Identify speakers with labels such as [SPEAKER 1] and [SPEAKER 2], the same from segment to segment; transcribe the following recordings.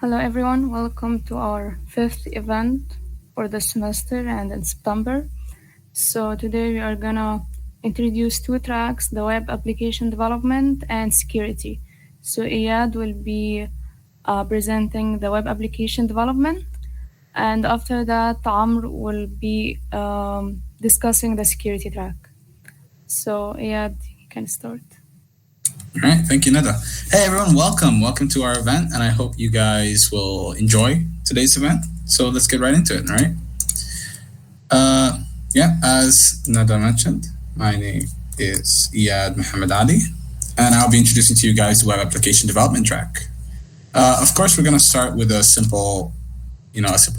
[SPEAKER 1] Hello everyone, welcome to our fifth event for the semester and in September. So today we are gonna introduce two tracks, the web application development and security. So Iyad will be presenting the web application development, and after that Amr will be discussing the security track. So Iyad, you can start.
[SPEAKER 2] All right, thank you, Nada. Hey everyone, welcome to our event, and I hope you guys will enjoy today's event. So let's get right into it, all right? As Nada mentioned, my name is Iyad Muhammad Ali, and I'll be introducing to you guys the web application development track. Of course, we're going to start with a simple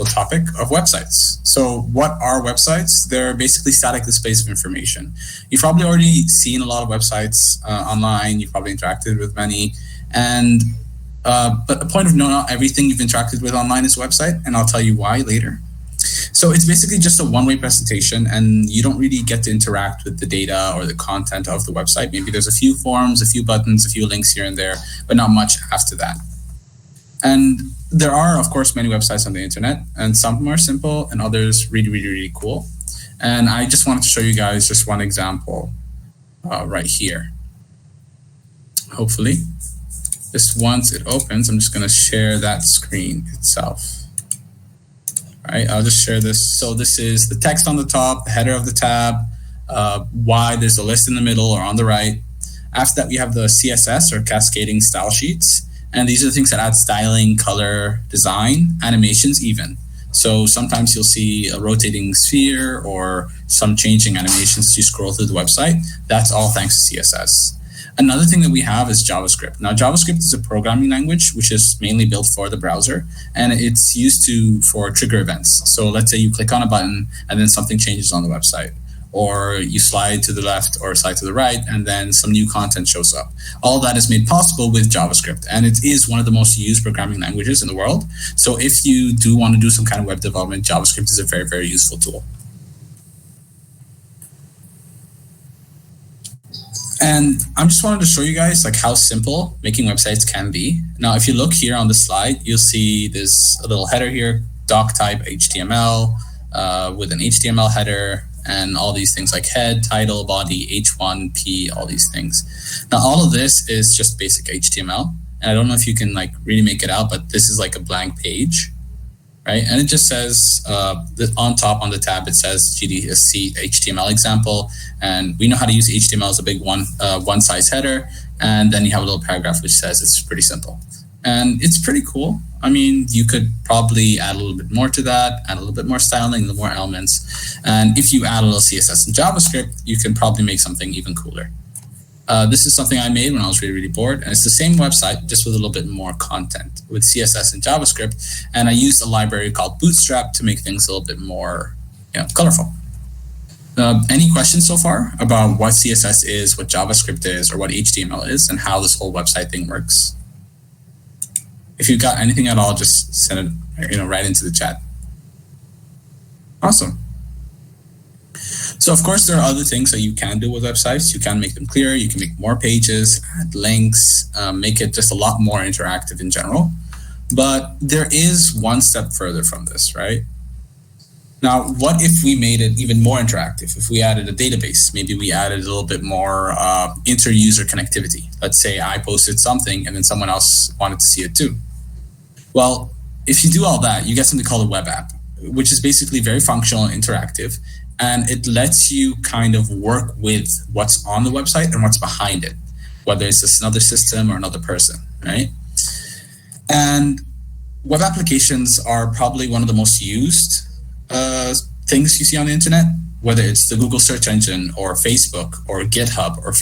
[SPEAKER 2] topic of websites. So what are websites? They're basically static displays of information. You've probably already seen a lot of websites online. You've probably interacted with many. And but a point of note, not everything you've interacted with online is a website, and I'll tell you why later. So it's basically just a one-way presentation, and you don't really get to interact with the data or the content of the website. Maybe there's a few forms, a few buttons, a few links here and there, but not much after that. And there are, of course, many websites on the internet, and some are simple and others really cool. And I just wanted to show you guys just one example right here. Hopefully, just once it opens, I'm just going to share that screen itself. All right, I'll just share this. So this is the text on the top, the header of the tab, why there's a list in the middle or on the right. After that, we have the CSS or cascading style sheets. And these are the things that add styling, color, design, animations even. So sometimes you'll see a rotating sphere or some changing animations as you scroll through the website. That's all thanks to CSS. Another thing that we have is JavaScript. Now, JavaScript is a programming language which is mainly built for the browser, and it's used for trigger events. So let's say you click on a button and then something changes on the website, or you slide to the left or slide to the right, and then some new content shows up. All that is made possible with JavaScript, and it is one of the most used programming languages in the world. So if you do want to do some kind of web development, JavaScript is a very useful tool. And I'm just wanted to show you guys like how simple making websites can be. Now, if you look here on the slide, you'll see there's a little header here, doc type HTML with an HTML header, and all these things like head, title, body, H1P, all these things. Now, all of this is just basic HTML. And I don't know if you can like really make it out, but this is like a blank page, right? And it just says on top on the tab, it says GDC HTML example. And we know how to use HTML as a big one size header. And then you have a little paragraph which says it's pretty simple. And it's pretty cool. I mean, you could probably add a little bit more to that, add a little bit more styling, a little more elements. And if you add a little CSS and JavaScript, you can probably make something even cooler. This is something I made when I was really bored. And it's the same website, just with a little bit more content with CSS and JavaScript. And I used a library called Bootstrap to make things a little bit more colorful. Any questions so far about what CSS is, what JavaScript is, or what HTML is, and how this whole website thing works? If you've got anything at all, just send it right into the chat. Awesome. So of course, there are other things that you can do with websites. You can make them clearer. You can make more pages, add links, make it just a lot more interactive in general. But there is one step further from this, right? Now, what if we made it even more interactive? If we added a database, maybe we added a little bit more inter-user connectivity. Let's say I posted something and then someone else wanted to see it too. Well, if you do all that, you get something called a web app, which is basically very functional and interactive. And it lets you kind of work with what's on the website and what's behind it, whether it's just another system or another person, right? And web applications are probably one of the most used things you see on the internet, whether it's the Google search engine or Facebook or GitHub or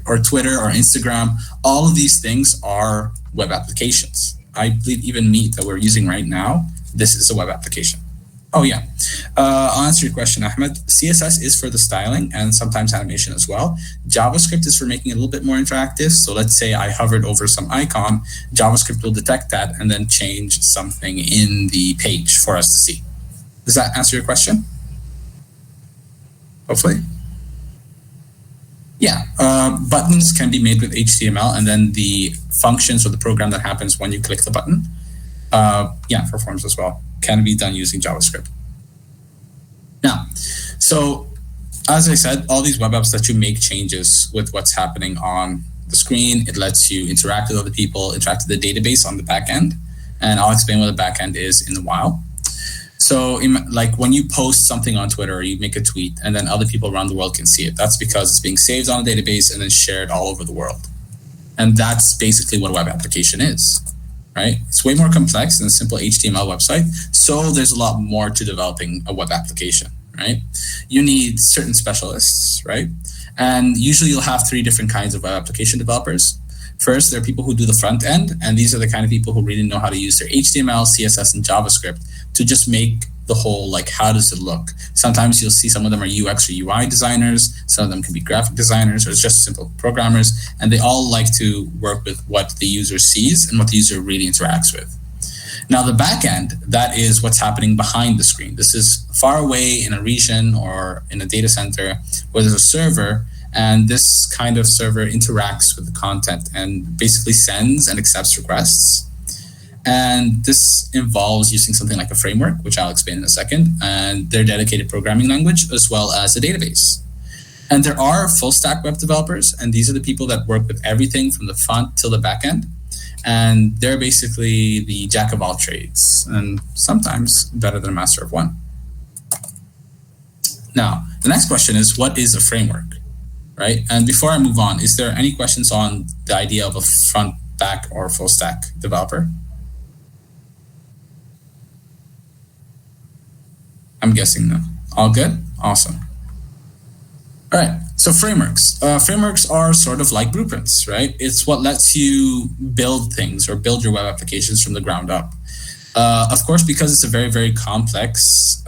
[SPEAKER 2] or Twitter or Instagram. All of these things are web applications. I believe even Meet that we're using right now, this is a web application. Oh yeah, I'll answer your question, Ahmed. CSS is for the styling and sometimes animation as well. JavaScript is for making it a little bit more interactive. So let's say I hovered over some icon, JavaScript will detect that and then change something in the page for us to see. Does that answer your question? Hopefully. Buttons can be made with HTML, and then the functions or the program that happens when you click the button, for forms as well, can be done using JavaScript. Now, so as I said, all these web apps let you make changes with what's happening on the screen. It lets you interact with other people, interact with the database on the back end, and I'll explain what the back end is in a while. So like when you post something on Twitter or you make a tweet and then other people around the world can see it, that's because it's being saved on a database and then shared all over the world. And that's basically what a web application is, right? It's way more complex than a simple HTML website. So there's a lot more to developing a web application, right? You need certain specialists, right? And usually you'll have three different kinds of web application developers. First, there are people who do the front end, and these are the kind of people who really know how to use their HTML, CSS, and JavaScript to just make the whole, like, how does it look? Sometimes you'll see some of them are UX or UI designers, some of them can be graphic designers, or it's just simple programmers, and they all like to work with what the user sees and what the user really interacts with. Now, the back end, that is what's happening behind the screen. This is far away in a region or in a data center where there's a server, and this kind of server interacts with the content and basically sends and accepts requests. And this involves using something like a framework, which I'll explain in a second, and their dedicated programming language, as well as a database. And there are full stack web developers, and these are the people that work with everything from the front till the back end. And they're basically the jack of all trades, and sometimes better than a master of one. Now, the next question is, what is a framework, right? And before I move on, is there any questions on the idea of a front, back, or full stack developer? I'm guessing no. All good? Awesome. All right, so frameworks. Frameworks are sort of like blueprints, right? It's what lets you build things or build your web applications from the ground up. Of course, because it's a very, very complex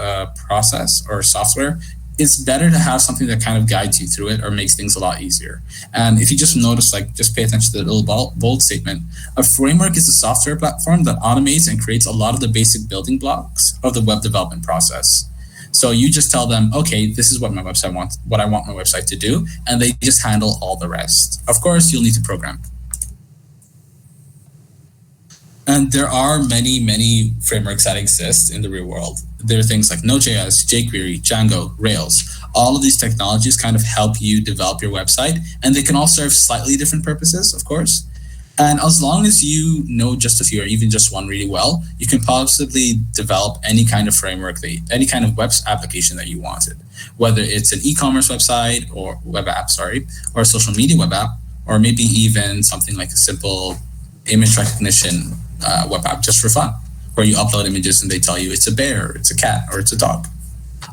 [SPEAKER 2] process or software, it's better to have something that kind of guides you through it or makes things a lot easier. And if you just notice, like, just pay attention to the little bold statement, a framework is a software platform that automates and creates a lot of the basic building blocks of the web development process. So you just tell them, okay, this is what my website wants, what I want my website to do, and they just handle all the rest. Of course, you'll need to program. And there are many, many frameworks that exist in the real world. There are things like Node.js, jQuery, Django, Rails. All of these technologies kind of help you develop your website, and they can all serve slightly different purposes, of course. And as long as you know just a few or even just one really well, you can possibly develop any kind of framework, any kind of web application that you wanted, whether it's an e-commerce website or web app, or a social media web app, or maybe even something like a simple image recognition web app just for fun, where you upload images and they tell you it's a bear, it's a cat, or it's a dog.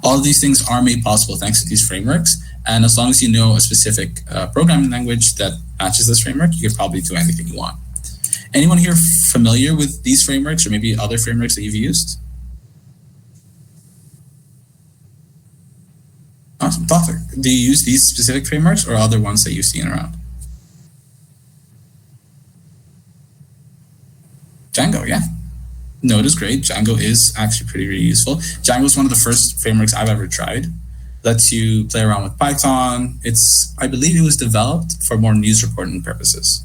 [SPEAKER 2] All of these things are made possible thanks to these frameworks. And as long as you know a specific programming language that matches this framework, you can probably do anything you want. Anyone here familiar with these frameworks or maybe other frameworks that you've used? Awesome. Tawfiq, do you use these specific frameworks or other ones that you've seen around? Django, yeah. Node is great. Django is actually pretty, really useful. Django is one of the first frameworks I've ever tried. Lets you play around with Python. I believe it was developed for more news reporting purposes.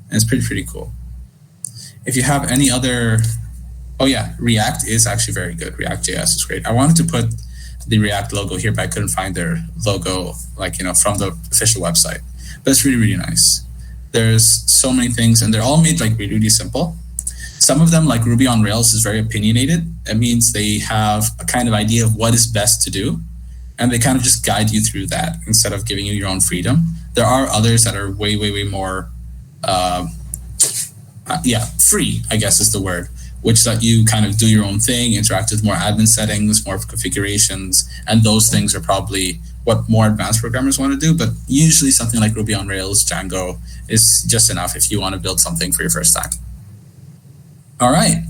[SPEAKER 2] And it's pretty cool. If you have any other, React is actually very good. React.js is great. I wanted to put the React logo here, but I couldn't find their logo, from the official website. But it's really, really nice. There's so many things, and they're all made really, really simple. Some of them, like Ruby on Rails, is very opinionated. It means they have a kind of idea of what is best to do, and they kind of just guide you through that instead of giving you your own freedom. There are others that are way, way, way more, free, I guess is the word, which let you kind of do your own thing, interact with more admin settings, more configurations, and those things are probably what more advanced programmers want to do. But usually something like Ruby on Rails, Django is just enough if you want to build something for your first time. All right.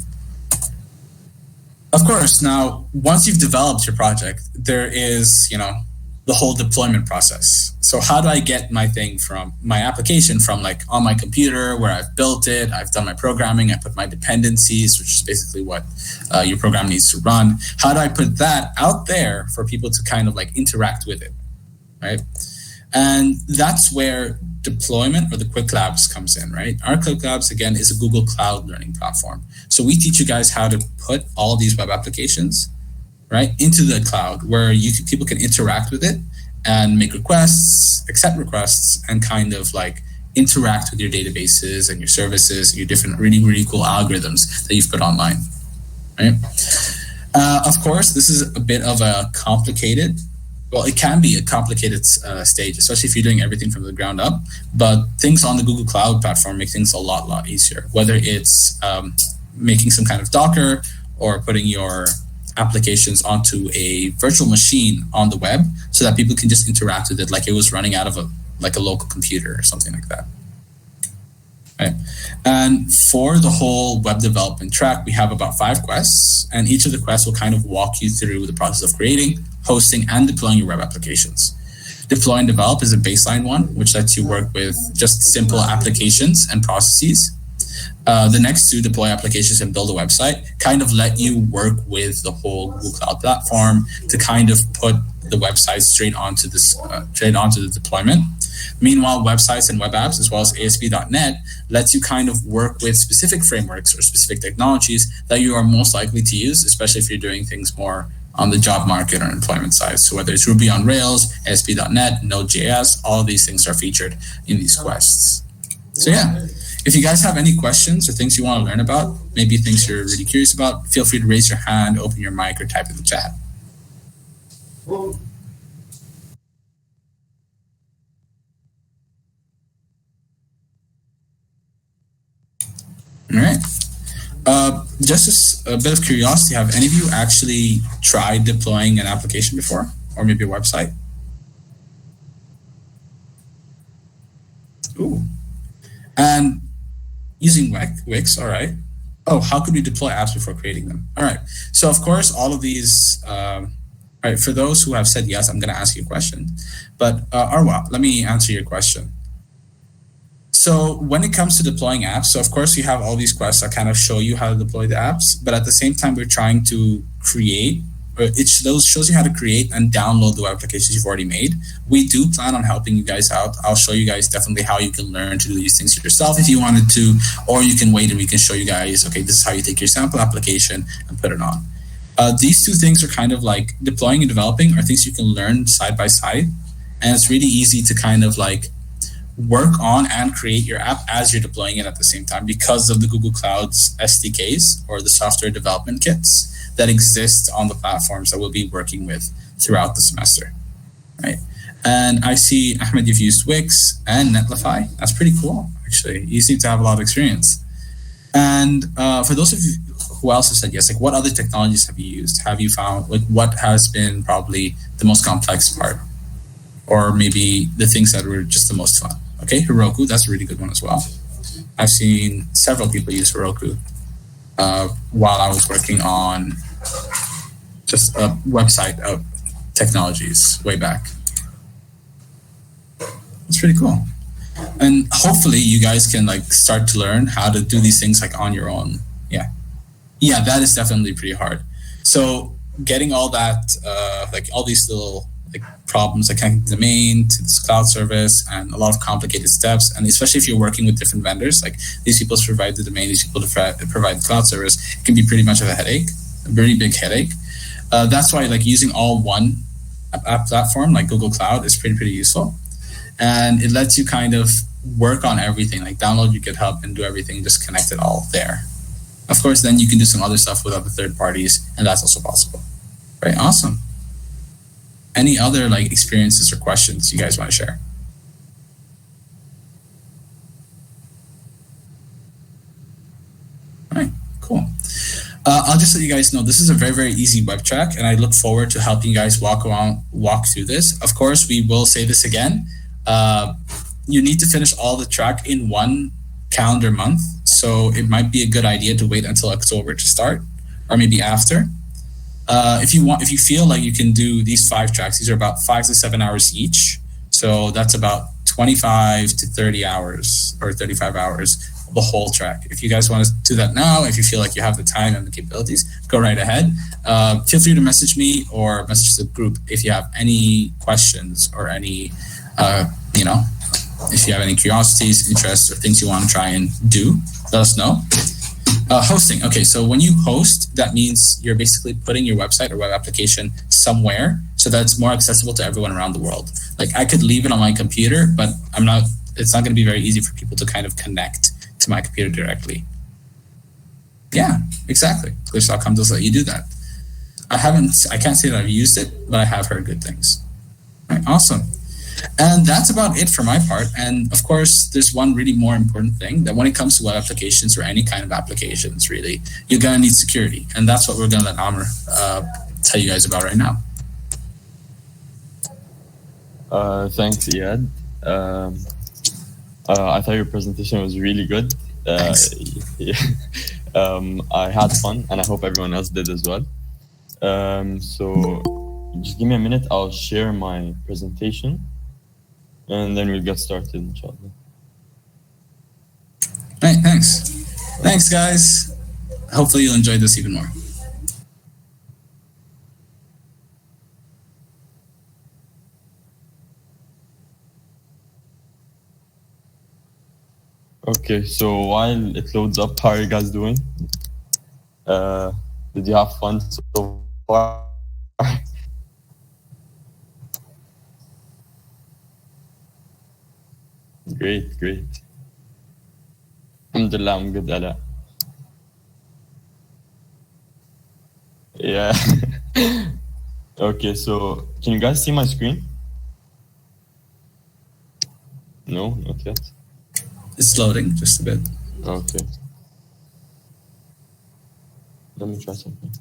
[SPEAKER 2] Of course, now, once you've developed your project, there is, the whole deployment process. So how do I get my thing from my application from on my computer where I've built it, I've done my programming, I put my dependencies, which is basically what your program needs to run. How do I put that out there for people to kind of interact with it, right? And that's where deployment or the Quick Labs comes in, right? Our Quick Labs, again, is a Google Cloud learning platform. So we teach you guys how to put all these web applications, right, into the cloud where people can interact with it and make requests, accept requests, and kind of like interact with your databases and your services and your different really, really cool algorithms that you've put online, right? Of course, this is a bit of a complicated, well, it can be a complicated stage, especially if you're doing everything from the ground up, but things on the Google Cloud platform make things a lot easier, whether it's making some kind of Docker or putting your applications onto a virtual machine on the web so that people can just interact with it like it was running out of a local computer or something like that. Right. And for the whole web development track, we have about 5 quests, and each of the quests will kind of walk you through the process of creating, hosting, and deploying your web applications. Deploy and develop is a baseline one, which lets you work with just simple applications and processes. The next 2, deploy applications and build a website, kind of let you work with the whole Google Cloud platform to kind of put the website straight onto the deployment. Meanwhile, websites and web apps, as well as ASP.NET, lets you kind of work with specific frameworks or specific technologies that you are most likely to use, especially if you're doing things more on the job market or employment side. So whether it's Ruby on Rails, ASP.NET, Node.js, all of these things are featured in these quests. So yeah, if you guys have any questions or things you want to learn about, maybe things you're really curious about, feel free to raise your hand, open your mic, or type in the chat. All right. Just a bit of curiosity, have any of you actually tried deploying an application before, or maybe a website? Ooh. And using Wix, all right. Oh, how could we deploy apps before creating them? All right. So of course, all of these, all right, for those who have said yes, I'm going to ask you a question. But Arwa, let me answer your question. So when it comes to deploying apps, so of course you have all these quests that kind of show you how to deploy the apps, but at the same time, we're trying to create, or it shows you how to create and download the web applications you've already made. We do plan on helping you guys out. I'll show you guys definitely how you can learn to do these things yourself if you wanted to, or you can wait and we can show you guys, okay, this is how you take your sample application and put it on. These 2 things are kind of like deploying and developing are things you can learn side by side. And it's really easy to kind of like work on and create your app as you're deploying it at the same time because of the Google Cloud's SDKs or the software development kits that exist on the platforms that we'll be working with throughout the semester, right? And I see, Ahmed, you've used Wix and Netlify. That's pretty cool, actually. You seem to have a lot of experience. And for those of you who else have said yes, like what other technologies have you used? Have you found, like what has been probably the most complex part? Or maybe the things that were just the most fun? Okay, Heroku, that's a really good one as well. I've seen several people use Heroku while I was working on just a website of technologies way back. It's pretty cool. And hopefully you guys can like start to learn how to do these things like on your own. Yeah, that is definitely pretty hard. So getting all that, like all these little like problems like connecting the domain to this cloud service and a lot of complicated steps, and especially if you're working with different vendors, like these people provide the domain, these people provide the cloud service, it can be pretty much of a headache, a very big headache. That's why like using all one app platform like Google Cloud is pretty useful, and it lets you kind of work on everything, like download your GitHub and do everything, just connect it all there. Of course, then you can do some other stuff with other third parties, and that's also possible. Right, awesome. Any other like experiences or questions you guys want to share? All right, cool. I'll just let you guys know this is a very easy web track, and I look forward to helping you guys walk through this. Of course, we will say this again. You need to finish all the track in 1 calendar month, so it might be a good idea to wait until October to start, or maybe after. If you feel like you can do these 5 tracks, these are about 5 to 7 hours each. So that's about 25 to 30 hours or 35 hours of the whole track. If you guys want to do that now, if you feel like you have the time and the capabilities, go right ahead. Feel free to message me or message the group if you have any questions or any You know, if you have any curiosities, interests, or things you want to try and do, let us know. Hosting. Okay, so when you host, that means you're basically putting your website or web application somewhere so that it's more accessible to everyone around the world. Like I could leave it on my computer, but it's not going to be very easy for people to kind of connect to my computer directly. Yeah, exactly. Glitch.com does let you do that. I can't say that I've used it, but I have heard good things. All right, awesome. And that's about it for my part. And of course, there's one really more important thing, that when it comes to web applications or any kind of applications, really, you're going to need security. And that's what we're going to let Amr tell you guys about right now.
[SPEAKER 3] Thanks, Iyad. I thought your presentation was really good. Yeah. I had fun, and I hope everyone else did as well. So just give me a minute. I'll share my presentation, and then we'll get started, inshallah.
[SPEAKER 2] Right, thanks. Thanks, guys. Hopefully you'll enjoy this even more.
[SPEAKER 3] Okay, so while it loads up, how are you guys doing? Did you have fun so far? Great, great. Alhamdulillah, I'm good, Ala. Yeah. Okay, so can you guys see my screen? No, not yet.
[SPEAKER 2] It's loading just a bit.
[SPEAKER 3] Okay. Let me try something.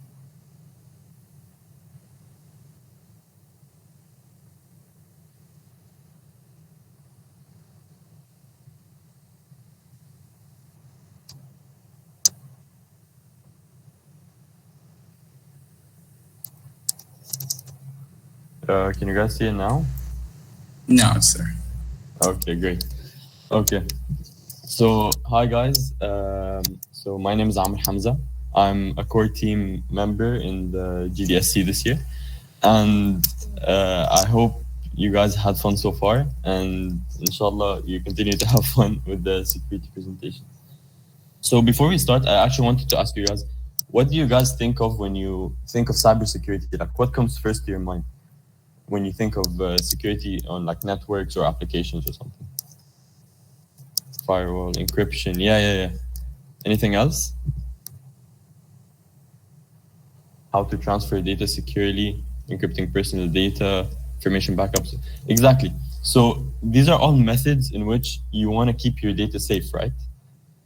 [SPEAKER 3] Can you guys see it now?
[SPEAKER 2] No, it's there.
[SPEAKER 3] Okay, great. Okay. So, hi guys. So my name is Amr Hamza. I'm a core team member in the GDSC this year. And I hope you guys had fun so far. And inshallah, you continue to have fun with the security presentation. So before we start, I actually wanted to ask you guys, what do you guys think of when you think of cybersecurity? Like, what comes first to your mind when you think of security on like networks or applications or something? Firewall, encryption, yeah. Anything else? How to transfer data securely, encrypting personal data, information backups. Exactly. So these are all methods in which you want to keep your data safe, right?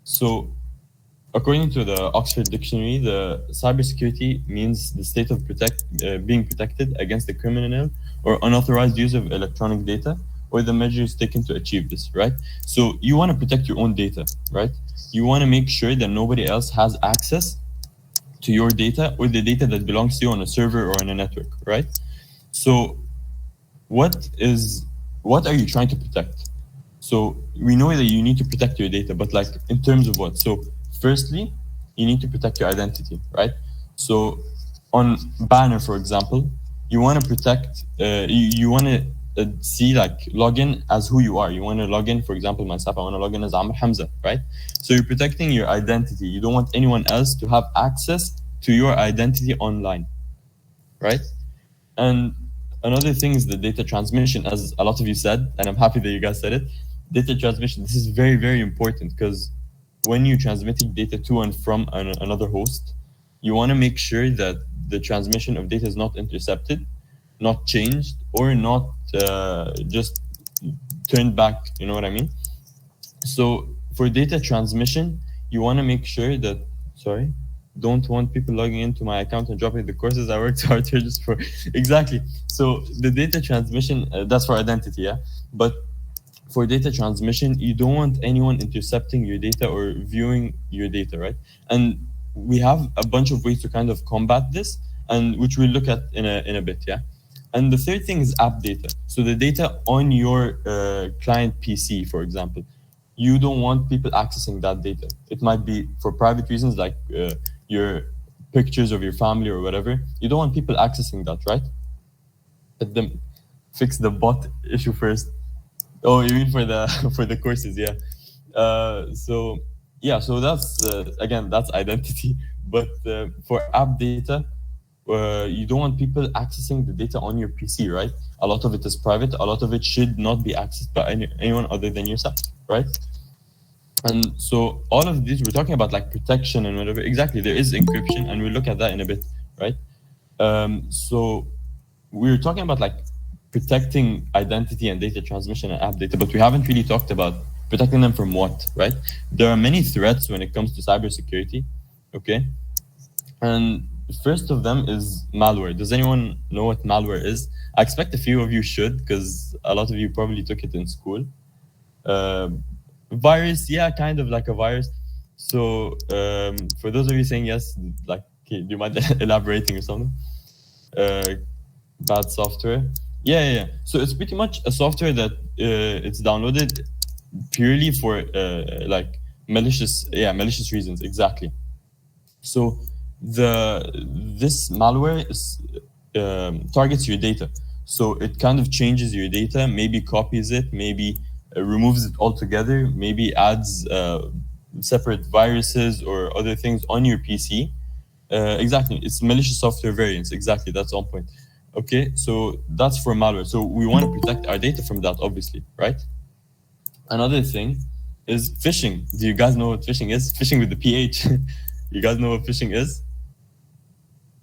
[SPEAKER 3] So according to the Oxford Dictionary, the cybersecurity means the state of being protected against the criminal or unauthorized use of electronic data, or the measures taken to achieve this, right? So you want to protect your own data, right? You want to make sure that nobody else has access to your data or the data that belongs to you on a server or on a network, right? So what are you trying to protect? So we know that you need to protect your data, but like in terms of what? So firstly, you need to protect your identity, right? So on Banner, for example, you want to protect, you want to see like login as who you are. You want to log in, for example, myself, I want to log in as Amr Hamza, right? So you're protecting your identity. You don't want anyone else to have access to your identity online, right? And another thing is the data transmission, as a lot of you said, and I'm happy that you guys said it. Data transmission, this is very, very important because when you're transmitting data to and from another host, you want to make sure that the transmission of data is not intercepted, not changed, or not just turned back, you know what I mean? So for data transmission, you want to make sure that, don't want people logging into my account and dropping the courses I worked hard to just for, exactly. So the data transmission, that's for identity, yeah? But for data transmission, you don't want anyone intercepting your data or viewing your data, right? And we have a bunch of ways to kind of combat this, and which we'll look at in a bit, yeah? And the third thing is app data. So the data on your client PC, for example, you don't want people accessing that data. It might be for private reasons, like your pictures of your family or whatever. You don't want people accessing that, right? But then fix the bot issue first. Oh, you mean for the courses? Yeah. So that's again, that's identity. But for app data, you don't want people accessing the data on your PC, right? A lot of it is private. A lot of it should not be accessed by anyone other than yourself, right? And so all of these, we're talking about like protection and whatever. Exactly, there is encryption, and we'll look at that in a bit, right? So we're talking about like protecting identity and data transmission and app data, but we haven't really talked about protecting them from what, right? There are many threats when it comes to cybersecurity, okay? And first of them is malware. Does anyone know what malware is? I expect a few of you should, because a lot of you probably took it in school. Virus, yeah, kind of like a virus. So for those of you saying yes, like, okay, do you mind elaborating or something? Bad software. Yeah. So it's pretty much a software that it's downloaded purely for like malicious reasons. Exactly. So this malware is, targets your data. So it kind of changes your data, maybe copies it, maybe removes it altogether, maybe adds separate viruses or other things on your PC. Exactly, it's malicious software variants. Exactly, that's on point. Okay, so that's for malware. So we want to protect our data from that, obviously, right? Another thing is phishing. Do you guys know what phishing is? Phishing with the PH. You guys know what phishing is?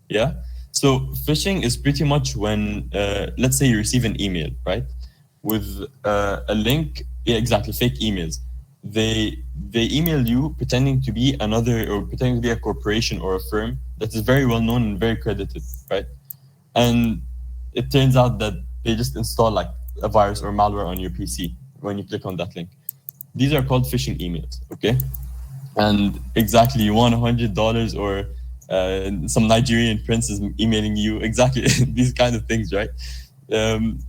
[SPEAKER 3] Yeah. So phishing is pretty much when, let's say you receive an email, right? With a link, yeah, exactly, fake emails. They email you pretending to be another, or pretending to be a corporation or a firm that is very well known and very credited, right? And it turns out that they just install like a virus or malware on your PC when you click on that link. These are called phishing emails, okay? And exactly, you want $100 or some Nigerian prince is emailing you, exactly these kind of things, right?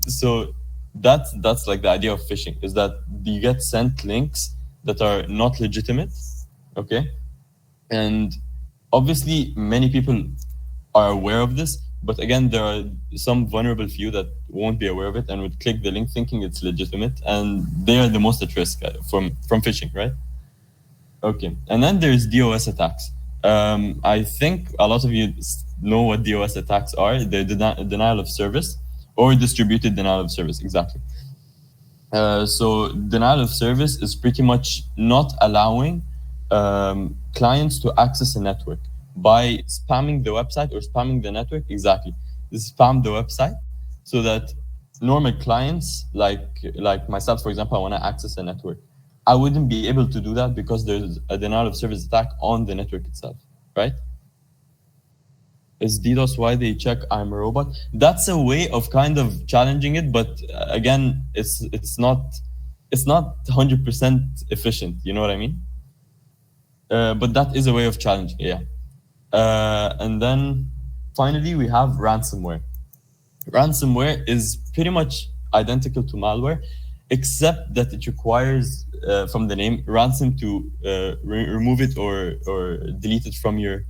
[SPEAKER 3] So that's like the idea of phishing, is that you get sent links that are not legitimate, okay? And obviously many people are aware of this, but again, there are some vulnerable few that won't be aware of it and would click the link thinking it's legitimate, and they are the most at risk from phishing, right? Okay, and then there's DOS attacks. I think a lot of you know what DOS attacks are. They're denial of service or distributed denial of service, exactly. So denial of service is pretty much not allowing clients to access a network by spamming the website or spamming the network. Exactly, spam the website so that normal clients like myself, for example, I want to access a network. I wouldn't be able to do that because there's a denial of service attack on the network itself, right? Is DDoS why they check I'm a robot? That's a way of kind of challenging it, but again, it's not 100% efficient. You know what I mean? But that is a way of challenging, yeah. And then finally, we have ransomware. Ransomware is pretty much identical to malware, except that it requires, from the name, ransom to remove it or delete it from your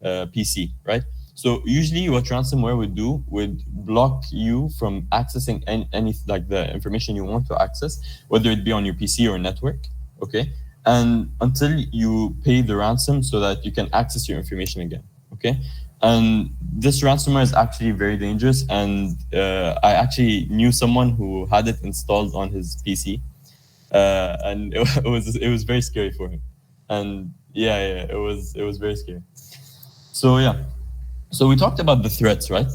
[SPEAKER 3] PC, right? So usually what ransomware would do would block you from accessing any like the information you want to access, whether it be on your PC or network, okay? And until you pay the ransom so that you can access your information again, okay? And this ransomware is actually very dangerous, and I actually knew someone who had it installed on his PC, and it was very scary for him. And yeah, it was very scary. So yeah, so we talked about the threats, right?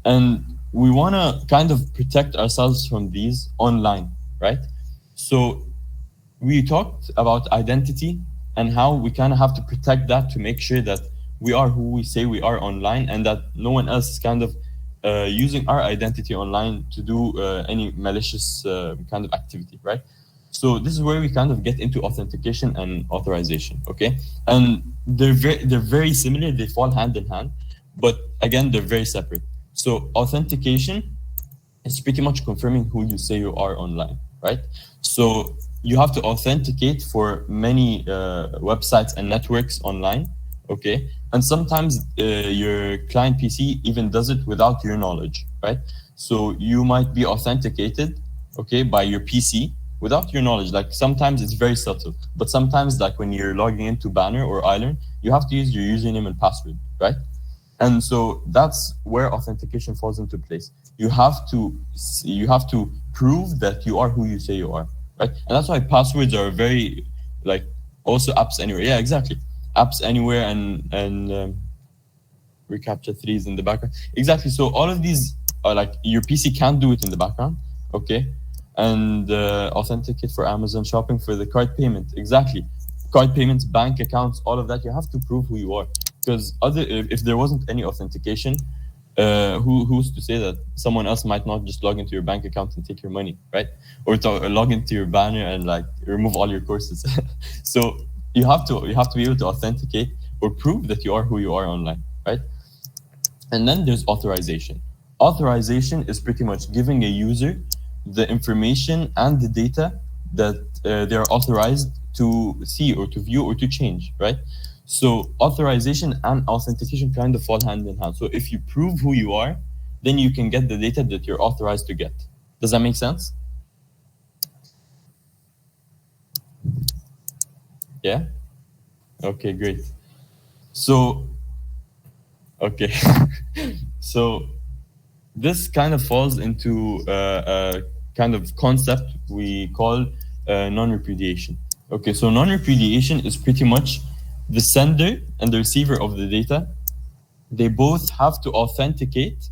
[SPEAKER 3] And we want to kind of protect ourselves from these online, right? So we talked about identity and how we kind of have to protect that to make sure that we are who we say we are online, and that no one else is kind of using our identity online to do any malicious kind of activity, right? So this is where we kind of get into authentication and authorization, okay? And they're very similar, they fall hand in hand, but again, they're very separate. So authentication is pretty much confirming who you say you are online, right? So you have to authenticate for many websites and networks online, okay? And sometimes your client PC even does it without your knowledge, right? So you might be authenticated, okay, by your PC, without your knowledge. Like sometimes it's very subtle, but sometimes like when you're logging into Banner or iLearn, you have to use your username and password, right? And so that's where authentication falls into place. You have to prove that you are who you say you are, right? And that's why passwords are very like also apps anywhere. Yeah, exactly. Apps anywhere and reCAPTCHA 3s in the background. Exactly. So all of these are like your PC can't do it in the background, okay? And authenticate for Amazon shopping, for the card payment. Exactly. Card payments, bank accounts, all of that. You have to prove who you are. Because if there wasn't any authentication, who's to say that someone else might not just log into your bank account and take your money, right? Or to log into your Banner and like remove all your courses. So you have to be able to authenticate or prove that you are who you are online, right? And then there's authorization. Authorization is pretty much giving a user the information and the data that they are authorized to see or to view or to change, right? So authorization and authentication kind of fall hand in hand. So if you prove who you are, then you can get the data that you're authorized to get. Does that make sense? Yeah? Okay, great. So, okay. So this kind of falls into a kind of concept we call non-repudiation. Okay, so non-repudiation is pretty much the sender and the receiver of the data. They both have to authenticate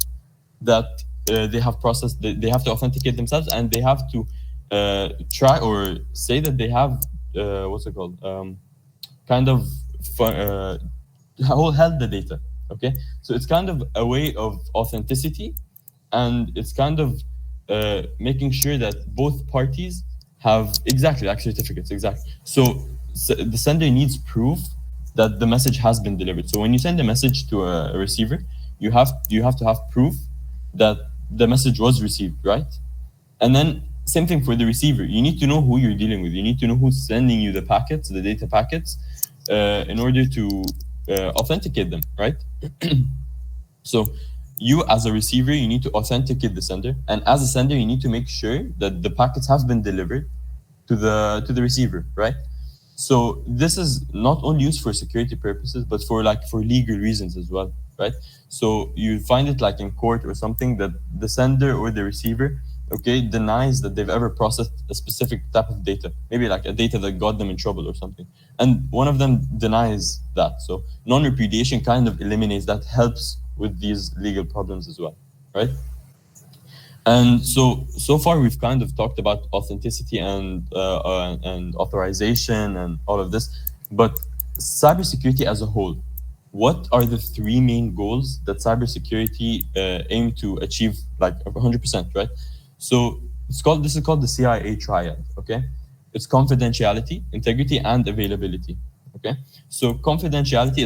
[SPEAKER 3] that they have processed, they have to authenticate themselves, and they have to try or say that they have, what's it called? Kind of held the data, okay? So it's kind of a way of authenticity, and it's kind of making sure that both parties have exactly like certificates, exactly. So the sender needs proof that the message has been delivered. So when you send a message to a receiver, you have to have proof that the message was received, right? And then same thing for the receiver. You need to know who you're dealing with. You need to know who's sending you the packets, the data packets, in order to authenticate them, right? So you as a receiver, you need to authenticate the sender, and as a sender, you need to make sure that the packets have been delivered to the receiver, right? So this is not only used for security purposes, but for legal reasons as well, right? So you find it like in court or something that the sender or the receiver, okay, denies that they've ever processed a specific type of data, maybe like a data that got them in trouble or something. And one of them denies that. So non-repudiation kind of eliminates that, helps with these legal problems as well, right? And so far we've kind of talked about authenticity and authorization and all of this, but cybersecurity as a whole, what are the three main goals that cybersecurity aim to achieve, like 100%, right? So this is called the CIA triad, okay? It's confidentiality, integrity, and availability, okay? So confidentiality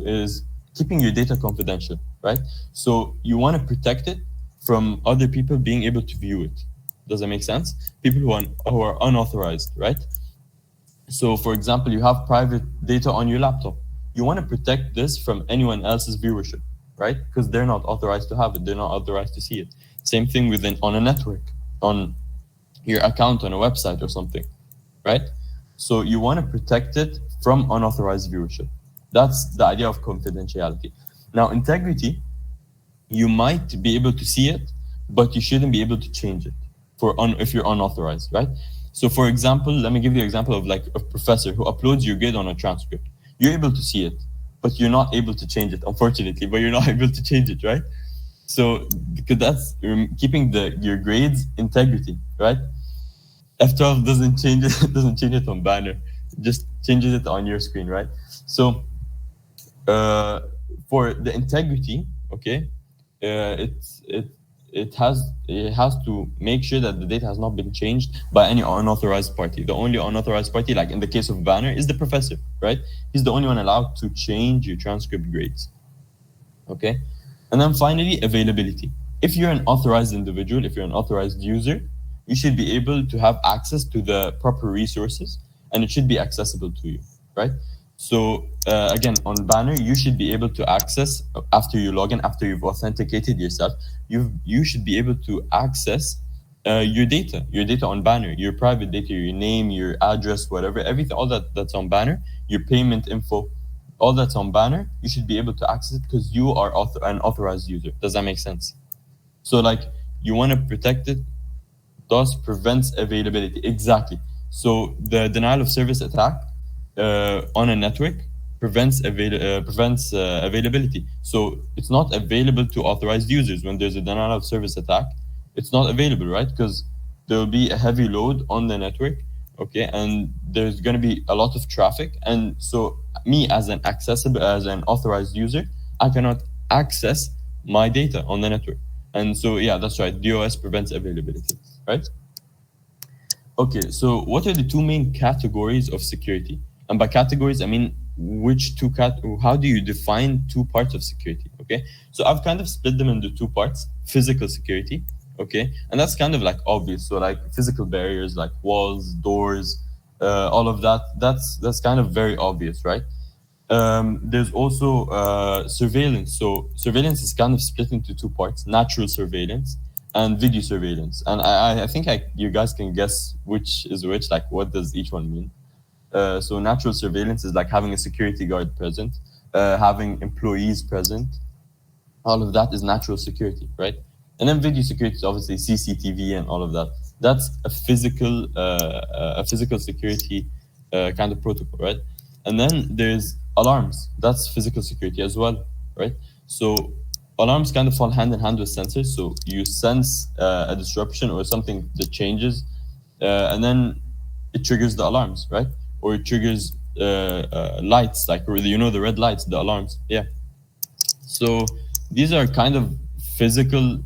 [SPEAKER 3] is keeping your data confidential, right? So you want to protect it from other people being able to view it. Does that make sense? People who are unauthorized, right? So for example, you have private data on your laptop. You want to protect this from anyone else's viewership, right? Because they're not authorized to have it. They're not authorized to see it. Same thing on a network, on your account, on a website or something, right? So you want to protect it from unauthorized viewership. That's the idea of confidentiality. Now, integrity, you might be able to see it, but you shouldn't be able to change it if you're unauthorized, right? So for example, let me give you an example of like a professor who uploads your grade on a transcript. You're able to see it, but you're not able to change it, unfortunately, but you're not able to change it, right? So because that's keeping your grades integrity, right? F12 doesn't change it on Banner, just changes it on your screen, right? So for the integrity, okay, it has to make sure that the data has not been changed by any unauthorized party. The only unauthorized party, like in the case of Banner, is the professor, right? He's the only one allowed to change your transcript grades, okay? And then finally, availability. If you're an authorized individual, if you're an authorized user, you should be able to have access to the proper resources, and it should be accessible to you, right? So again, on Banner, you should be able to access, after you log in, after you've authenticated yourself, you should be able to access your data on Banner, your private data, your name, your address, whatever, everything, all that's on Banner, your payment info, all that's on Banner, you should be able to access it because you are an authorized user. Does that make sense? So like you want to protect it, thus prevents availability. Exactly. So the denial of service attack on a network prevents availability. So it's not available to authorized users. When there's a denial of service attack, it's not available, right? Because there will be a heavy load on the network, okay, and there's going to be a lot of traffic, and so me as an authorized user, I cannot access my data on the network. And so yeah, that's right, DOS prevents availability, right? Okay, so what are the two main categories of security? And by categories, I mean how do you define two parts of security? Okay, so I've kind of split them into two parts: physical security, okay, and that's kind of like obvious. So like physical barriers, like walls, doors, all of that. That's kind of very obvious, right? There's also surveillance. So surveillance is kind of split into two parts: natural surveillance and video surveillance. And I think you guys can guess which is which. Like, what does each one mean? So natural surveillance is like having a security guard present, having employees present. All of that is natural security, right? And then video security is obviously CCTV and all of that. That's a physical security kind of protocol, right? And then there's alarms. That's physical security as well, right? So alarms kind of fall hand in hand with sensors. So you sense a disruption or something that changes, and then it triggers the alarms, right? Or it triggers lights, like the red lights, the alarms. Yeah. So these are kind of physical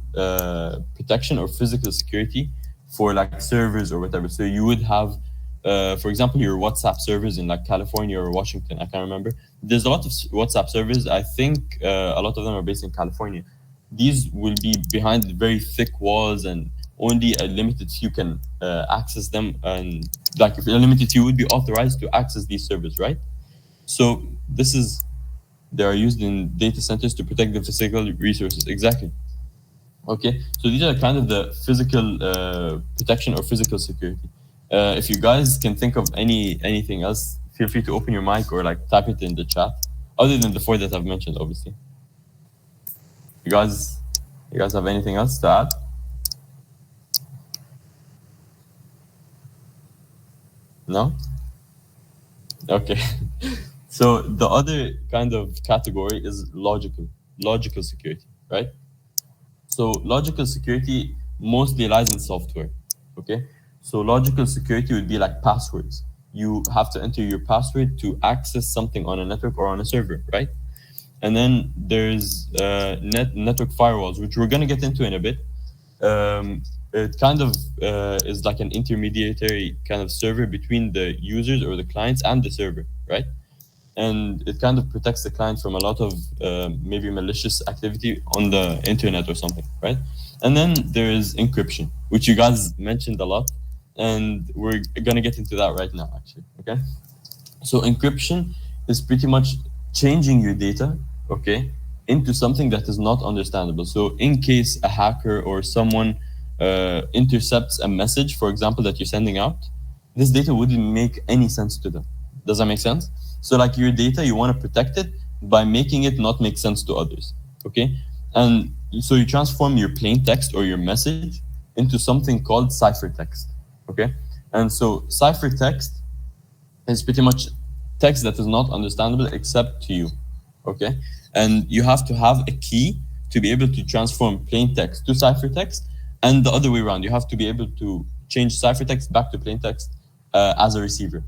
[SPEAKER 3] protection or physical security for like servers or whatever. So you would have, for example, your WhatsApp servers in like California or Washington. I can't remember. There's a lot of WhatsApp servers. I think a lot of them are based in California. These will be behind very thick walls, and only a limited few can access them. And like if a limited few would be authorized to access these servers, right? So they are used in data centers to protect the physical resources. Exactly. Okay, so these are kind of the physical protection or physical security. If you guys can think of anything else, feel free to open your mic or like type it in the chat, other than the four that I've mentioned, obviously. You guys have anything else to add? No? Okay. So the other kind of category is logical security, right? So logical security mostly lies in software, okay? So logical security would be like passwords. You have to enter your password to access something on a network or on a server, right? And then there's network firewalls, which we're gonna get into in a bit. It kind of is like an intermediary kind of server between the users or the clients and the server, right? And it kind of protects the client from a lot of maybe malicious activity on the internet or something, right? And then there is encryption, which you guys mentioned a lot, and we're gonna get into that right now, actually, okay? So encryption is pretty much changing your data, okay, into something that is not understandable. So in case a hacker or someone intercepts a message, for example, that you're sending out, this data wouldn't make any sense to them. Does that make sense? So like your data, you want to protect it by making it not make sense to others, okay? And so you transform your plain text or your message into something called ciphertext, okay? And so ciphertext is pretty much text that is not understandable except to you, okay? And you have to have a key to be able to transform plain text to ciphertext, and the other way around. You have to be able to change ciphertext back to plain text as a receiver.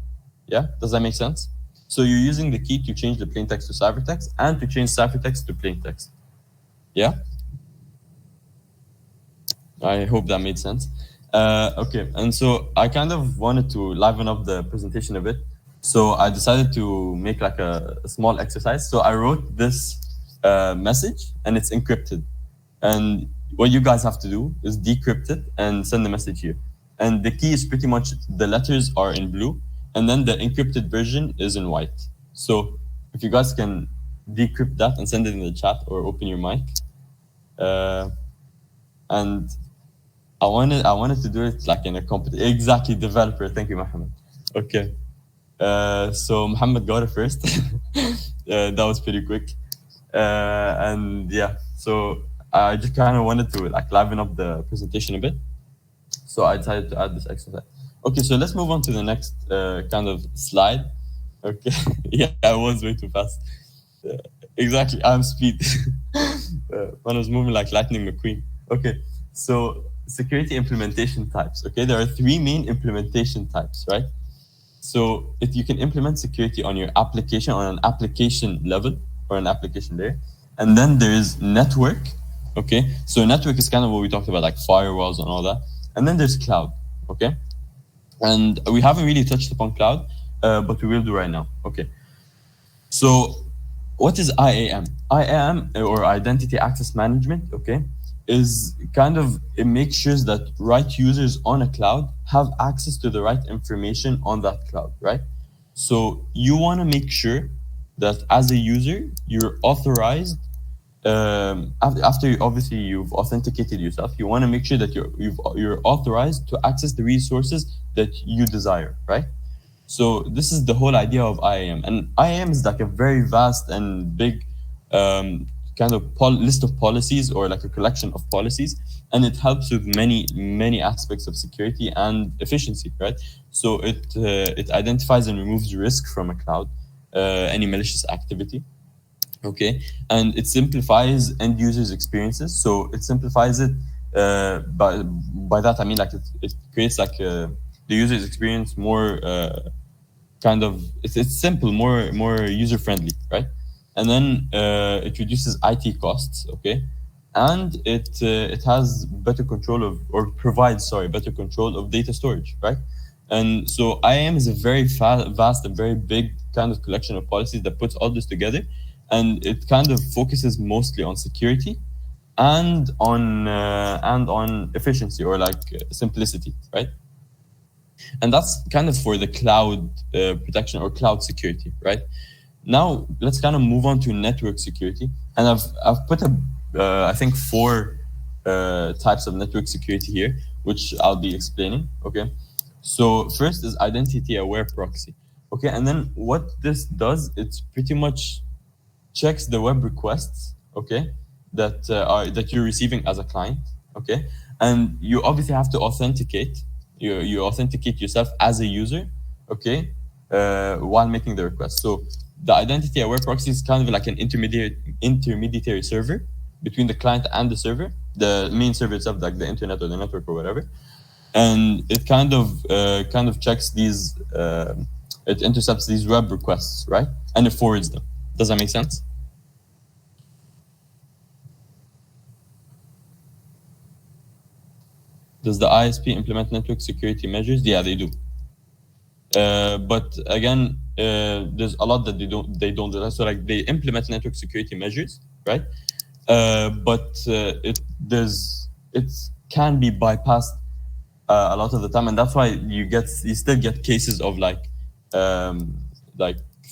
[SPEAKER 3] Yeah, does that make sense? So you're using the key to change the plain text to ciphertext and to change ciphertext to plain text. Yeah? I hope that made sense. Okay, and so I kind of wanted to liven up the presentation a bit. So I decided to make like a small exercise. So I wrote this message and it's encrypted. And what you guys have to do is decrypt it and send the message here. And the key is pretty much the letters are in blue, and then the encrypted version is in white. So if you guys can decrypt that and send it in the chat or open your mic. And I wanted to do it like in a exactly, developer. Thank you, Mohammed. Okay. So Mohammed got it first. That was pretty quick. And yeah, so I just kind of wanted to like liven up the presentation a bit. So I decided to add this exercise. Okay, so let's move on to the next kind of slide. Okay. Yeah, I was way too fast. Exactly, I'm speed. One was moving like Lightning McQueen. Okay, so security implementation types. Okay, there are three main implementation types, right? So if you can implement security on your application, on an application level or an application layer, and then there is network. Okay, so network is kind of what we talked about, like firewalls and all that. And then there's cloud. Okay, and we haven't really touched upon cloud, but we will do right now. Okay, so what is IAM? IAM, or Identity Access Management, okay, is kind of, it makes sure that right users on a cloud have access to the right information on that cloud, right? So you want to make sure that as a user, you're authorized, after obviously you've authenticated yourself, you want to make sure that you're authorized to access the resources that you desire, right? So this is the whole idea of IAM, and IAM is like a very vast and big kind of list of policies, or like a collection of policies, and it helps with many aspects of security and efficiency, right? So it identifies and removes risk from a cloud, any malicious activity, okay, and it simplifies end users' experiences. So it simplifies it. By that I mean, like it creates like the user's experience more. Kind of, it's simple, more user friendly, right? And then it reduces IT costs, okay, and it has better control of, or provides, better control of data storage, right? And so IAM is a very vast and very big kind of collection of policies that puts all this together, and it kind of focuses mostly on security and on efficiency, or like simplicity, right? And that's kind of for the cloud protection or cloud security, right? Now let's kind of move on to network security, and I've put I think 4 types of network security here, which I'll be explaining. Okay, so first is identity aware proxy. Okay, and then what this does, it's pretty much checks the web requests, okay, that you're receiving as a client, okay, and you obviously have to authenticate. You authenticate yourself as a user, okay, while making the request. So the identity aware proxy is kind of like an intermediary server between the client and the server, the main server itself, like the internet or the network or whatever. And it kind of checks these, it intercepts these web requests, right? And it forwards them. Does that make sense? Does the ISP implement network security measures? Yeah, they do. But again, there's a lot that they don't do. So like they implement network security measures, right? But it can be bypassed a lot of the time, and that's why you still get cases of like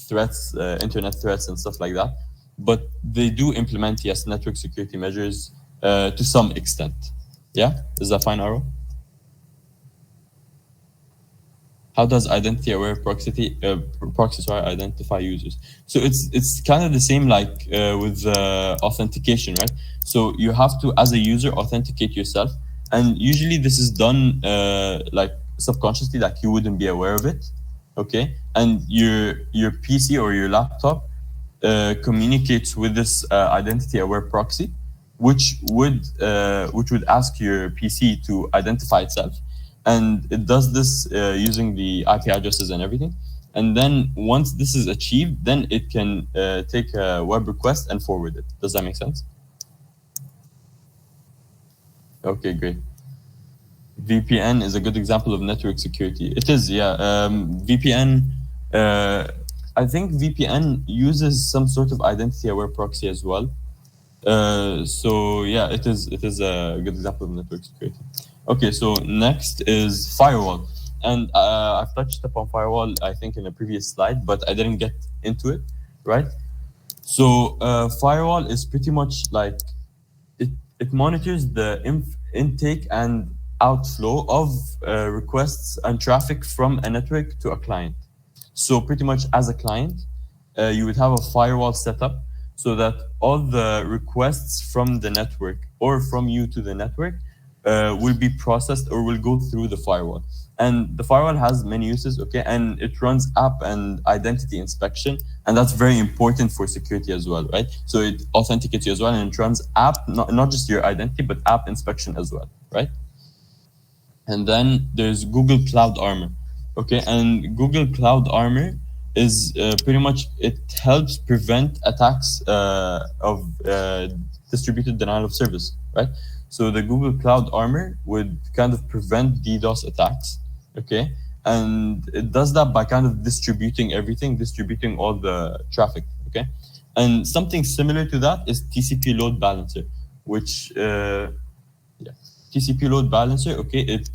[SPEAKER 3] threats, internet threats and stuff like that. But they do implement, yes, network security measures to some extent. Yeah, is that fine, Aro? How does identity aware proxy identify users? So it's kind of the same like with authentication, right? So you have to, as a user, authenticate yourself, and usually this is done like subconsciously, like you wouldn't be aware of it, okay? And your PC or your laptop communicates with this identity aware proxy, which would ask your PC to identify itself, and it does this using the IP addresses and everything. And then once this is achieved, then it can take a web request and forward it. Does that make sense? Okay, great. VPN is a good example of network security. It is, yeah. VPN. I think VPN uses some sort of identity-aware proxy as well. So yeah, it is a good example of network security. Okay, so next is firewall, and I've touched upon firewall, I think, in a previous slide, but I didn't get into it, right? So firewall is pretty much like it monitors the intake and outflow of requests and traffic from a network to a client. So pretty much as a client, you would have a firewall set up so that all the requests from the network or from you to the network will be processed or will go through the firewall. And the firewall has many uses, okay? And it runs app and identity inspection, and that's very important for security as well, right? So it authenticates you as well, and it runs app, not just your identity, but app inspection as well, right? And then there's Google Cloud Armor, okay? And Google Cloud Armor is pretty much, it helps prevent attacks of distributed denial of service, right? So the Google Cloud Armor would kind of prevent DDoS attacks, okay? And it does that by kind of distributing everything, distributing all the traffic, okay? And something similar to that is TCP Load Balancer, which, TCP Load Balancer, okay, it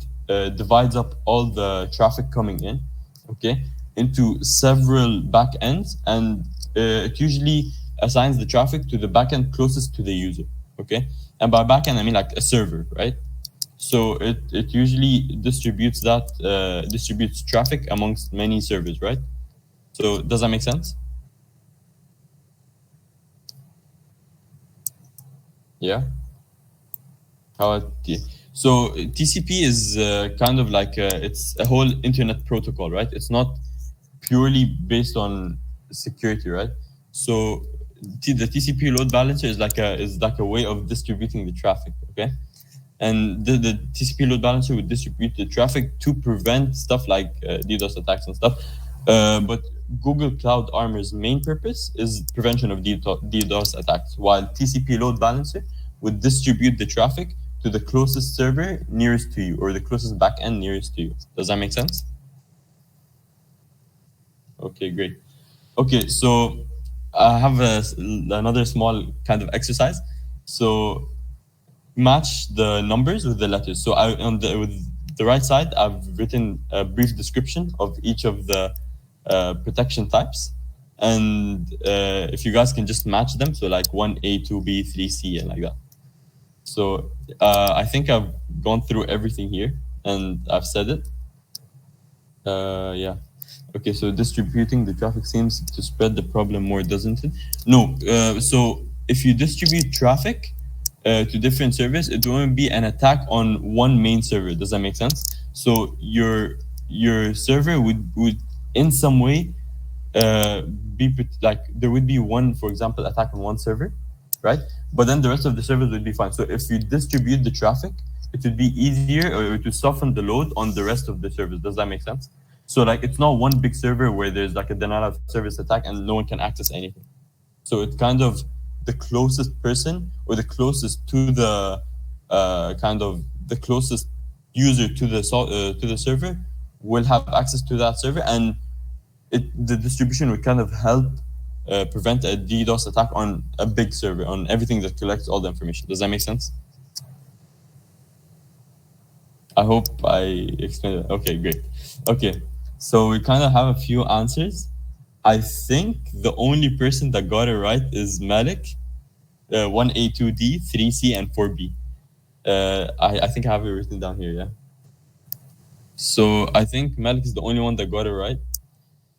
[SPEAKER 3] divides up all the traffic coming in, okay, into several backends, and it usually assigns the traffic to the backend closest to the user, okay? And by backend, I mean like a server, right? So it usually distributes traffic amongst many servers, right? So does that make sense? Yeah. So TCP is kind of like it's a whole internet protocol, right? It's not purely based on security, right? So the TCP load balancer is like a way of distributing the traffic, okay? And the TCP load balancer would distribute the traffic to prevent stuff like DDoS attacks and stuff. But Google Cloud Armor's main purpose is prevention of DDoS attacks, while TCP load balancer would distribute the traffic to the closest server nearest to you, or the closest backend nearest to you. Does that make sense? Okay, great. Okay, so I have another small kind of exercise. So match the numbers with the letters. So with the right side, I've written a brief description of each of the protection types. And if you guys can just match them, so like 1A, 2B, 3C, and like that. So I think I've gone through everything here, and I've said it. Yeah. Okay, so distributing the traffic seems to spread the problem more, doesn't it? No. So if you distribute traffic to different servers, it won't be an attack on one main server. Does that make sense? So your server would in some way be like, there would be one, for example, attack on one server, right? But then the rest of the servers would be fine. So if you distribute the traffic, it would be easier, or to soften the load on the rest of the servers. Does that make sense? So like, it's not one big server where there's like a denial of service attack and no one can access anything. So it's kind of the closest person, or the closest to the the closest user to the server will have access to that server, and the distribution would kind of help prevent a DDoS attack on a big server, on everything that collects all the information. Does that make sense? I hope I explained it. Okay, great. Okay, so we kind of have a few answers. I think the only person that got it right is Malik. 1A, 2D, 3C, and 4B. I think I have it written down here, yeah. So I think Malik is the only one that got it right.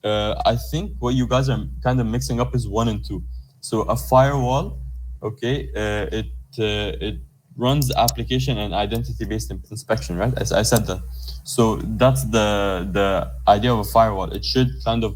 [SPEAKER 3] I think what you guys are kind of mixing up is 1 and 2. So a firewall, okay, it runs application and identity-based inspection, right? As I said that. So that's the idea of a firewall. It should kind of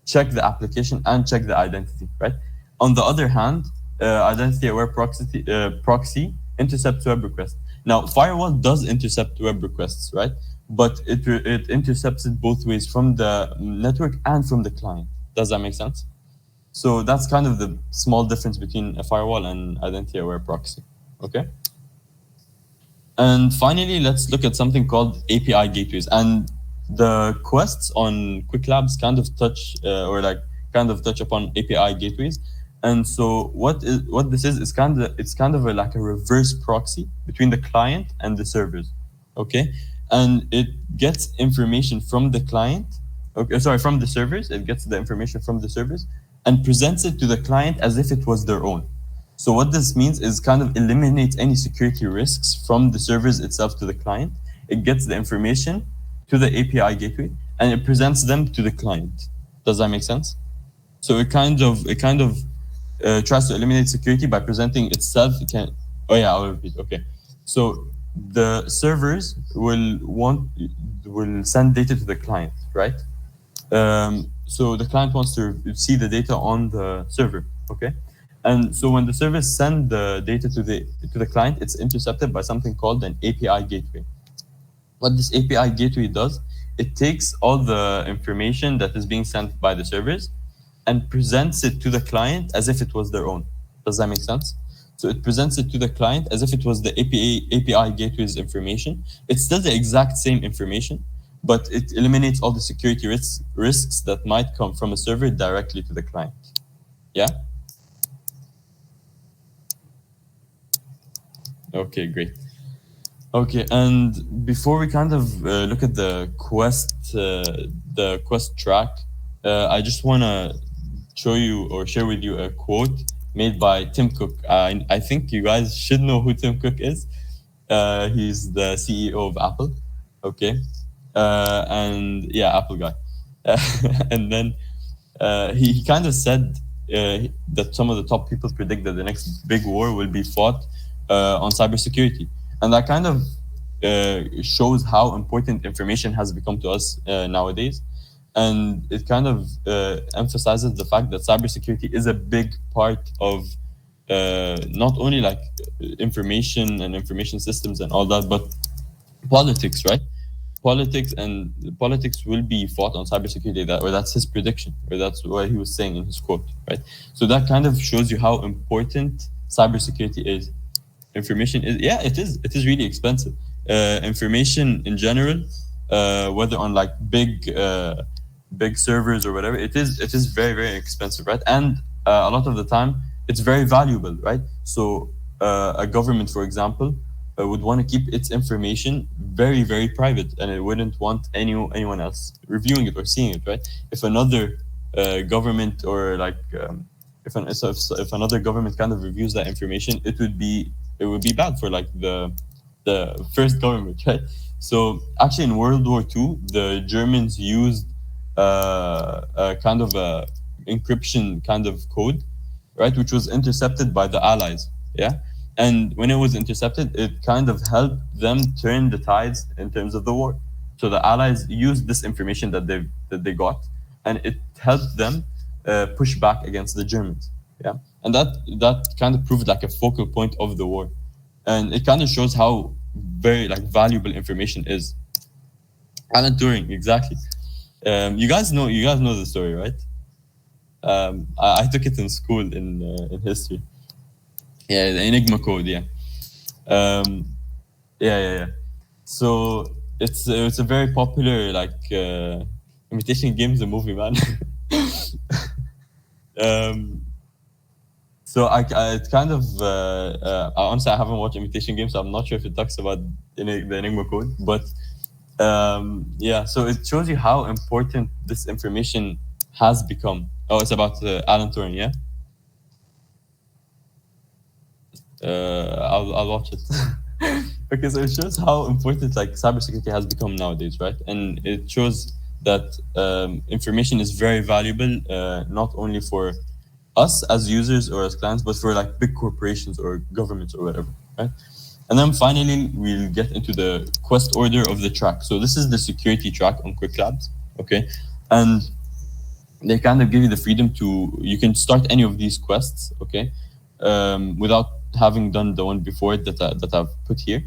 [SPEAKER 3] check the application and check the identity, right? On the other hand, identity-aware proxy intercepts web requests. Now, firewall does intercept web requests, right? But it intercepts it both ways, from the network and from the client. Does that make sense? So that's kind of the small difference between a firewall and identity-aware proxy, okay? And finally, let's look at something called API gateways. And the quests on Quick Labs kind of touch upon API gateways. And so what this is kind of like a reverse proxy between the client and the servers, okay? And it gets information from the client, from the servers. It gets the information from the servers and presents it to the client as if it was their own. So what this means is kind of eliminates any security risks from the servers itself to the client. It gets the information to the API gateway and it presents them to the client. Does that make sense? So it kind of tries to eliminate security by presenting itself. I'll repeat. Okay, so the servers will send data to the client, right? So the client wants to see the data on the server. Okay, and so when the servers send the data to the client, it's intercepted by something called an API gateway. What this API gateway does, it takes all the information that is being sent by the servers and presents it to the client as if it was their own. Does that make sense? So it presents it to the client as if it was the API gateway's information. It's still the exact same information, but it eliminates all the security risks that might come from a server directly to the client. Yeah? Okay, great. Okay, and before we kind of look at the quest track, I just want to show you or share with you a quote made by Tim Cook. I think you guys should know who Tim Cook is. He's the CEO of Apple. Okay, and yeah, Apple guy. And then he kind of said that some of the top people predict that the next big war will be fought on cybersecurity. And that kind of shows how important information has become to us nowadays. And it kind of emphasizes the fact that cybersecurity is a big part of not only like information and information systems and all that, but politics, right? Politics will be fought on cybersecurity, or that's his prediction, or that's what he was saying in his quote, right? So that kind of shows you how important cybersecurity is. Information is, yeah, it is really expensive. Information in general, whether on like big servers or whatever, it is very, very expensive, right? And a lot of the time it's very valuable, right? So a government, for example, would want to keep its information very, very private, and it wouldn't want anyone else reviewing it or seeing it, right? If another government or like if another government kind of reviews that information, it would be bad for like the first government, right? So actually in World War II, the Germans used a kind of a encryption kind of code, right, which was intercepted by the Allies, yeah? And when it was intercepted, it kind of helped them turn the tides in terms of the war. So the Allies used this information that they got, and it helped them push back against the Germans, yeah? And that kind of proved like a focal point of the war. And it kind of shows how very like valuable information is. Alan Turing, exactly. You guys know the story, right? I took it in school in history. Yeah, the Enigma code, yeah. Yeah. So it's a very popular like Imitation Game is a movie, man. So it's kind of honestly I haven't watched Imitation Game, so I'm not sure if it talks about the Enigma code, but yeah. So it shows you how important this information has become. Oh, it's about Alan Turing, yeah. I'll watch it. Okay, so it shows how important like cybersecurity has become nowadays, right? And it shows that information is very valuable, not only for us as users or as clients, but for like big corporations or governments or whatever, right? And then finally, we'll get into the quest order of the track. So this is the security track on Qwiklabs, okay? And they kind of give you the freedom you can start any of these quests, okay? Without having done the one before it that I've put here.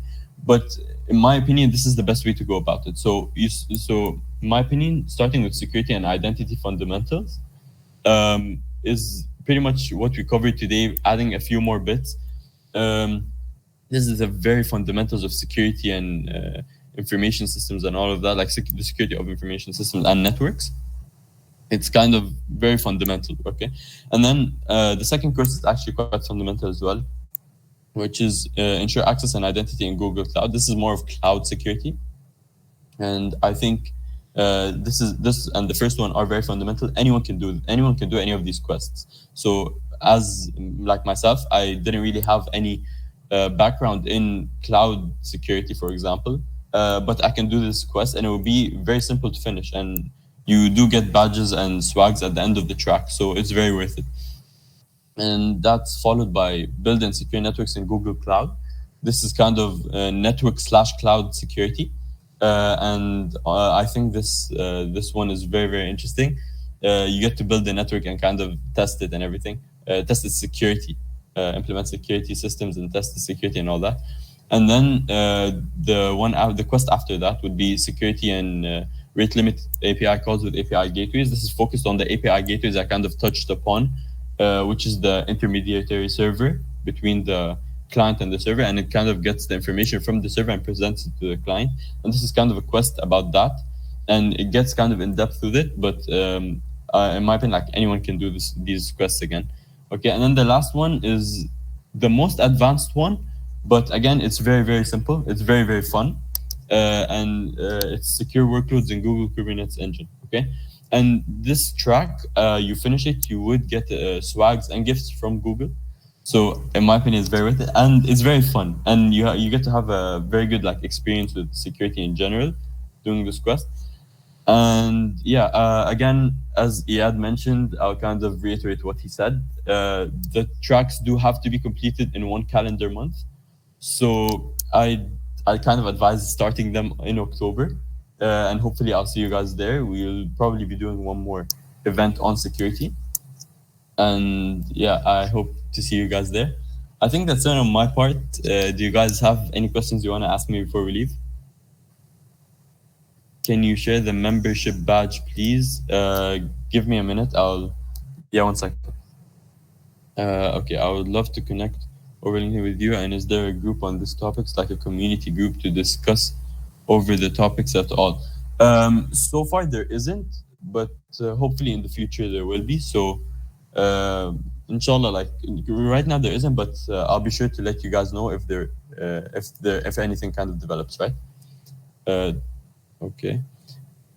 [SPEAKER 3] But in my opinion, this is the best way to go about it. So in my opinion, starting with security and identity fundamentals is pretty much what we covered today, adding a few more bits. This is the very fundamentals of security and information systems and all of that, like the security of information systems and networks. It's kind of very fundamental, okay? And then the second course is actually quite fundamental as well, which is ensure access and identity in Google Cloud. This is more of cloud security. And I think this and the first one are very fundamental. Anyone can do any of these quests. So as like myself, I didn't really have any background in cloud security, for example, but I can do this quest and it will be very simple to finish, and you do get badges and swags at the end of the track, so it's very worth it. And that's followed by build and secure networks in Google Cloud. This is kind of network/cloud security, and I think this one is very, very interesting. You get to build the network and kind of test it and everything, test its security, implement security systems and test the security and all that. And then the quest after that would be security and rate limit API calls with API gateways. This is focused on the API gateways I kind of touched upon, which is the intermediary server between the client and the server, and it kind of gets the information from the server and presents it to the client. And this is kind of a quest about that, and it gets kind of in depth with it, but in my opinion, like, anyone can do these quests again. Okay, and then the last one is the most advanced one, but again, it's very, very simple. It's very, very fun, and it's secure workloads in Google Kubernetes Engine. Okay, and this track, you finish it, you would get swags and gifts from Google. So in my opinion, it's very worth it, and it's very fun, and you get to have a very good like experience with security in general doing this quest. And yeah, again, as Iyad mentioned, I'll kind of reiterate what he said. The tracks do have to be completed in 1 calendar month, so I kind of advise starting them in October, and hopefully I'll see you guys there. We'll probably be doing one more event on security, and yeah, I hope to see you guys there. I think that's it on my part. Do you guys have any questions you want to ask me before we leave? Can you share the membership badge, please? Give me a minute. Yeah, 1 second. Okay, I would love to connect over LinkedIn with you. And is there a group on this topics, like a community group to discuss over the topics at all? So far there isn't, but hopefully in the future there will be. So inshallah, like right now there isn't, but I'll be sure to let you guys know if if anything kind of develops, right? Okay.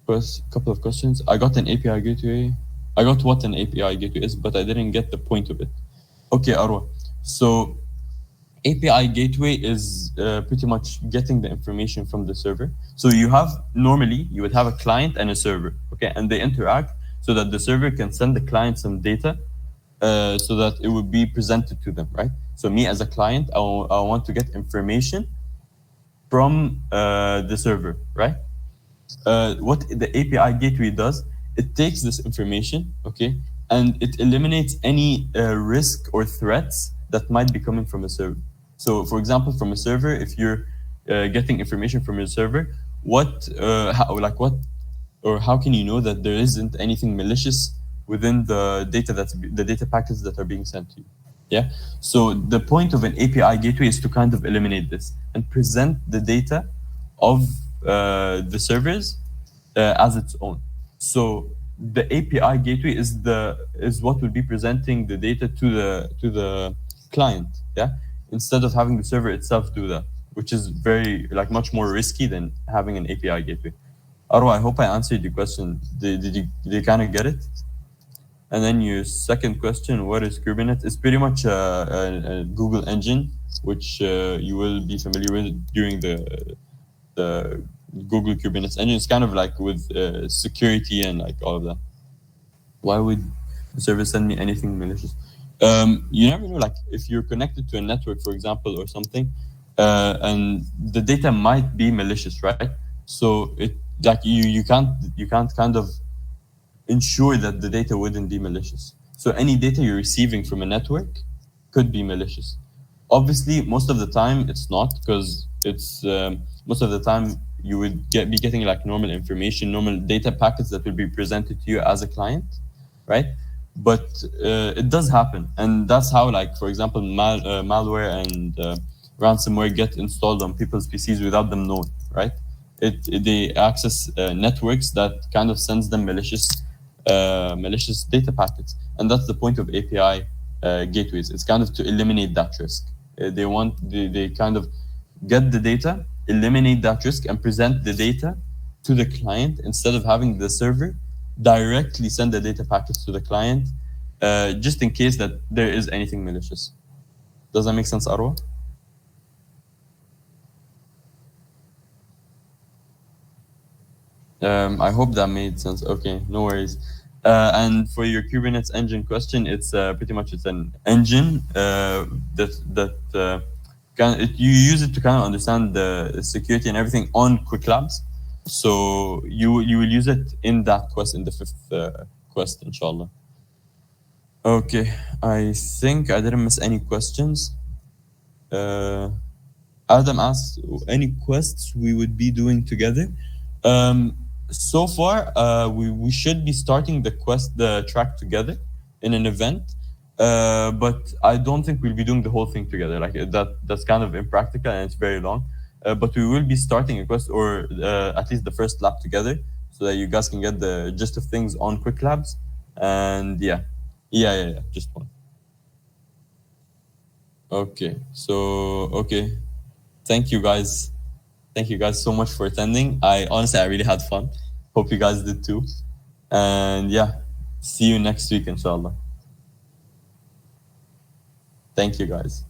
[SPEAKER 3] First, couple of questions. I got an API gateway. I got what an API gateway is, but I didn't get the point of it. Okay, Arwa. So API gateway is pretty much getting the information from the server. So normally you would have a client and a server, okay, and they interact so that the server can send the client some data so that it would be presented to them, right? So me as a client, I want to get information from the server, right? What the API gateway does, it takes this information, okay, and it eliminates any risk or threats that might be coming from a server. So, for example, from a server, if you're getting information from your server, how can you know that there isn't anything malicious within the data packets that are being sent to you? Yeah. So the point of an API gateway is to kind of eliminate this and present the data of the servers as its own. So the API gateway is what will be presenting the data to the client. Yeah. Instead of having the server itself do that, which is very much more risky than having an API gateway. Arwa, I hope I answered your question. Did you kind of get it? And then your second question, what is Kubernetes? It's pretty much a Google engine, which you will be familiar with during the Google Kubernetes engine. It's kind of like with security and like all of that. Why would the server send me anything malicious? You never know, like if you're connected to a network, for example, or something, and the data might be malicious, right? So you can't kind of ensure that the data wouldn't be malicious. So any data you're receiving from a network could be malicious. Obviously, most of the time it's not, because it's most of the time you would be getting like normal information, normal data packets that will be presented to you as a client, right? But it does happen, and that's how, like, for example, malware and ransomware get installed on people's PCs without them knowing, right? They access networks that kind of sends them malicious data packets, and that's the point of API gateways. It's kind of to eliminate that risk. They kind of get the data, eliminate that risk, and present the data to the client instead of having the server directly send the data packets to the client just in case that there is anything malicious. Does that make sense, Arwa? I hope that made sense. Okay, no worries. And for your Kubernetes engine question, it's pretty much it's an engine you use it to kind of understand the security and everything on Qwiklabs. So you will use it in that quest, in the 5th quest, inshallah. Okay, I think I didn't miss any questions. Adam asked any quests we would be doing together. So far, we should be starting the track together in an event, but I don't think we'll be doing the whole thing together. Like that's kind of impractical and it's very long. But we will be starting a quest, or at least the first lab together, so that you guys can get the gist of things on Qwiklabs. And yeah, just one. Okay, so okay, thank you guys so much for attending. I really had fun. Hope you guys did too. And yeah, see you next week, inshallah. Thank you guys.